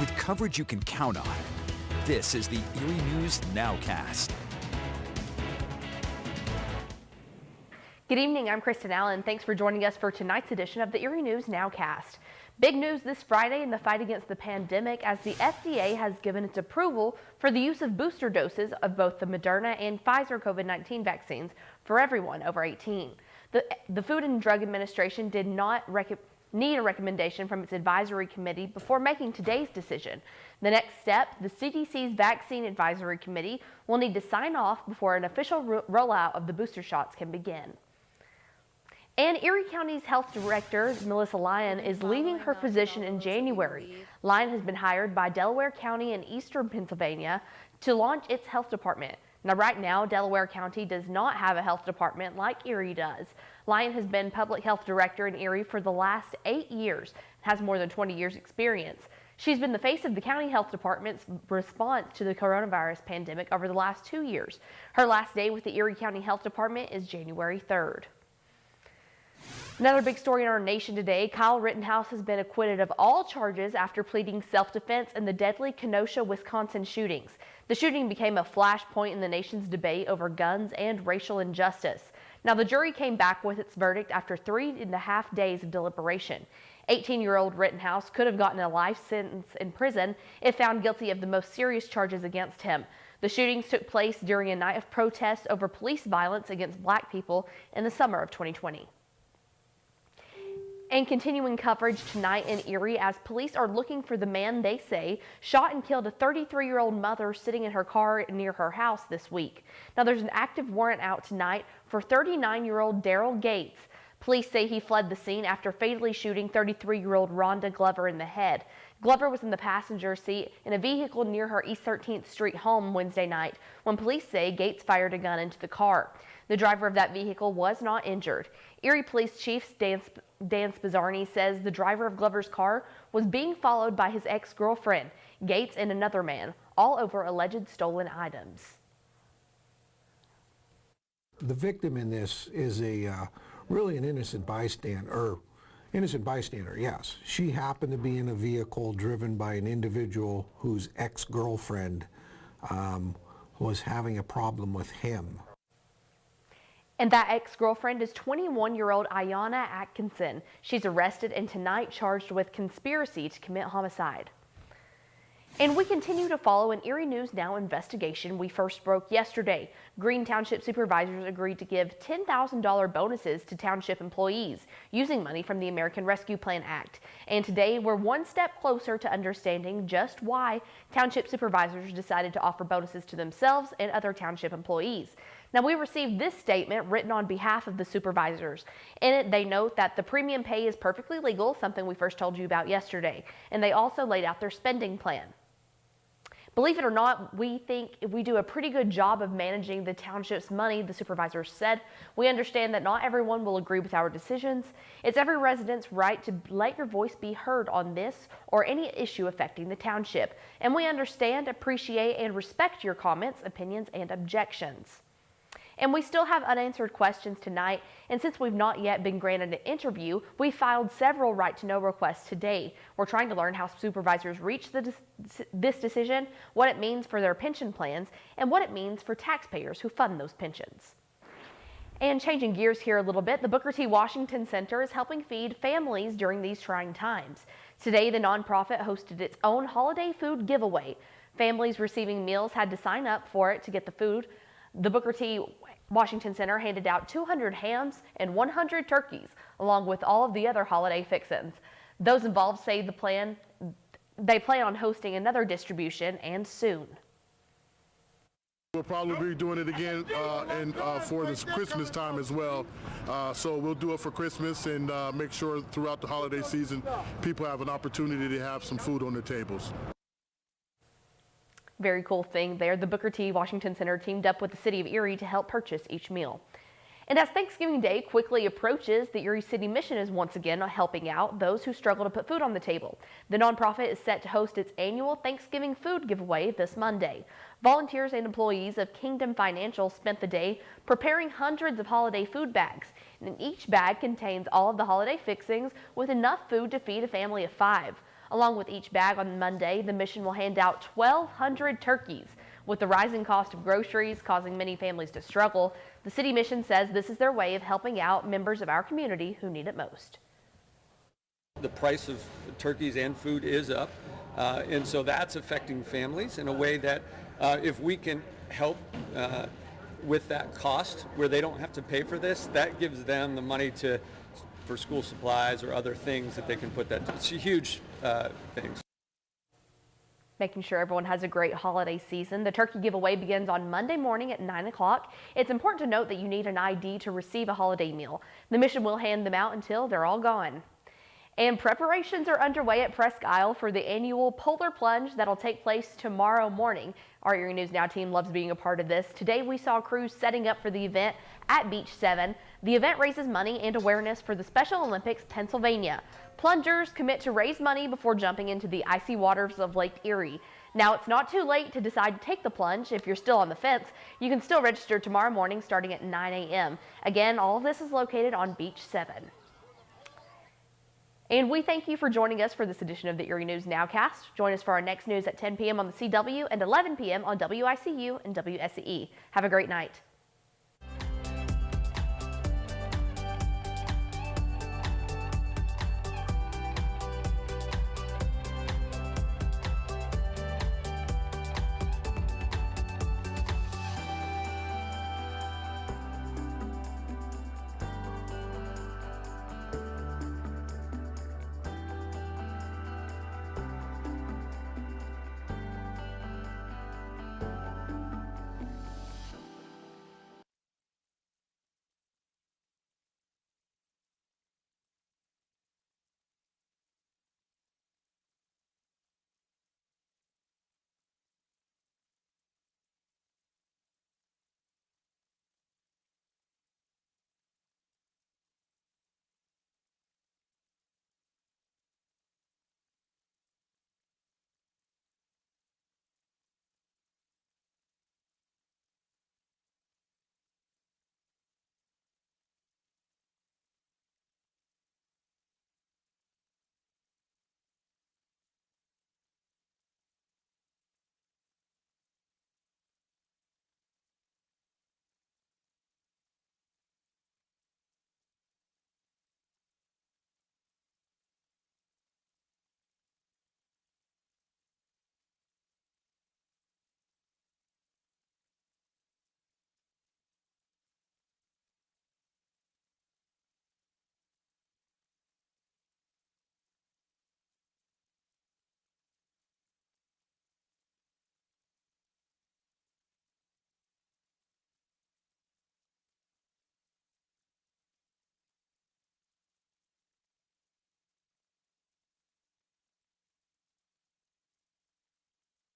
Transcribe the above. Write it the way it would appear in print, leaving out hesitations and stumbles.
with coverage you can count on. This is the Erie News NOWCAST. Good evening, I'm Kristen Allen. Thanks for joining us for tonight's edition of the Erie News NOWCAST. Big news this Friday in the fight against the pandemic as the FDA has given its approval for the use of booster doses of both the Moderna and Pfizer COVID-19 vaccines for everyone over 18. The Food and Drug Administration did not need a recommendation from its advisory committee before making today's decision. The next step, the CDC's Vaccine Advisory Committee will need to sign off before an official rollout of the booster shots can begin. And Erie County's health director, Melissa Lyon, is leaving her position in January. Lyon has been hired by Delaware County in eastern Pennsylvania to launch its health department. Now, right now, Delaware County does not have a health department like Erie does. Lyon has been public health director in Erie for the last 8 years and has more than 20 years experience. She's been the face of the county health department's response to the coronavirus pandemic over the last 2 years. Her last day with the Erie County Health Department is January 3rd. Another big story in our nation today, Kyle Rittenhouse has been acquitted of all charges after pleading self-defense in the deadly Kenosha, Wisconsin shootings. The shooting became a flashpoint in the nation's debate over guns and racial injustice. Now, the jury came back with its verdict after 3.5 days of deliberation. 18-year-old Rittenhouse could have gotten a life sentence in prison if found guilty of the most serious charges against him. The shootings took place during a night of protest over police violence against black people in the summer of 2020. And continuing coverage tonight in Erie as police are looking for the man they say shot and killed a 33-year-old mother sitting in her car near her house this week. Now, there's an active warrant out tonight for 39-year-old Darrell Gates. Police say he fled the scene after fatally shooting 33-year-old Rhonda Glover in the head. Glover was in the passenger seat in a vehicle near her East 13th Street home Wednesday night when police say Gates fired a gun into the car. The driver of that vehicle was not injured. Erie Police Chief Dan Spizzarni says the driver of Glover's car was being followed by his ex-girlfriend, Gates, and another man, all over alleged stolen items. The victim in this is really an innocent bystander, yes. She happened to be in a vehicle driven by an individual whose ex-girlfriend was having a problem with him. And that ex-girlfriend is 21-year-old Ayanna Atkinson. She's arrested and tonight charged with conspiracy to commit homicide. And we continue to follow an Erie News Now investigation we first broke yesterday. Green Township supervisors agreed to give $10,000 bonuses to township employees using money from the American Rescue Plan Act. And today we're one step closer to understanding just why township supervisors decided to offer bonuses to themselves and other township employees. Now, we received this statement written on behalf of the supervisors. In it, they note that the premium pay is perfectly legal, something we first told you about yesterday, and they also laid out their spending plan. Believe it or not, we think we do a pretty good job of managing the township's money, the supervisors said. We understand that not everyone will agree with our decisions. It's every resident's right to let your voice be heard on this or any issue affecting the township. And we understand, appreciate, and respect your comments, opinions, and objections. And we still have unanswered questions tonight, and since we've not yet been granted an interview, we filed several right-to-know requests today. We're trying to learn how supervisors reached this decision, what it means for their pension plans, and what it means for taxpayers who fund those pensions. And changing gears here a little bit, the Booker T. Washington Center is helping feed families during these trying times. Today, the nonprofit hosted its own holiday food giveaway. Families receiving meals had to sign up for it to get the food. The Booker T. Washington Center handed out 200 hams and 100 turkeys, along with all of the other holiday fixins. Those involved say they plan on hosting another distribution and soon. We'll probably be doing it again for this Christmas time as well. So we'll do it for Christmas and make sure throughout the holiday season people have an opportunity to have some food on their tables. Very cool thing there. The Booker T. Washington Center teamed up with the city of Erie to help purchase each meal. And as Thanksgiving Day quickly approaches, the Erie City Mission is once again helping out those who struggle to put food on the table. The nonprofit is set to host its annual Thanksgiving food giveaway this Monday. Volunteers and employees of Kingdom Financial spent the day preparing hundreds of holiday food bags. And each bag contains all of the holiday fixings with enough food to feed a family of 5. Along with each bag on Monday, the mission will hand out 1,200 turkeys. With the rising cost of groceries causing many families to struggle, the city mission says this is their way of helping out members of our community who need it most. The price of turkeys and food is up, and so that's affecting families in a way that if we can help with that cost where they don't have to pay for this, that gives them the money for school supplies or other things that they can put that. It's a huge thing. Making sure everyone has a great holiday season. The turkey giveaway begins on Monday morning at 9 o'clock. It's important to note that you need an ID to receive a holiday meal. The mission will hand them out until they're all gone. And preparations are underway at Presque Isle for the annual Polar Plunge that'll take place tomorrow morning. Our Erie News Now team loves being a part of this. Today we saw crews setting up for the event at Beach 7. The event raises money and awareness for the Special Olympics Pennsylvania. Plungers commit to raise money before jumping into the icy waters of Lake Erie. Now, it's not too late to decide to take the plunge. If you're still on the fence, you can still register tomorrow morning starting at 9 a.m. Again, all of this is located on Beach 7. And we thank you for joining us for this edition of the Erie News Nowcast. Join us for our next news at 10 p.m. on the CW and 11 p.m. on WICU and WSCE. Have a great night.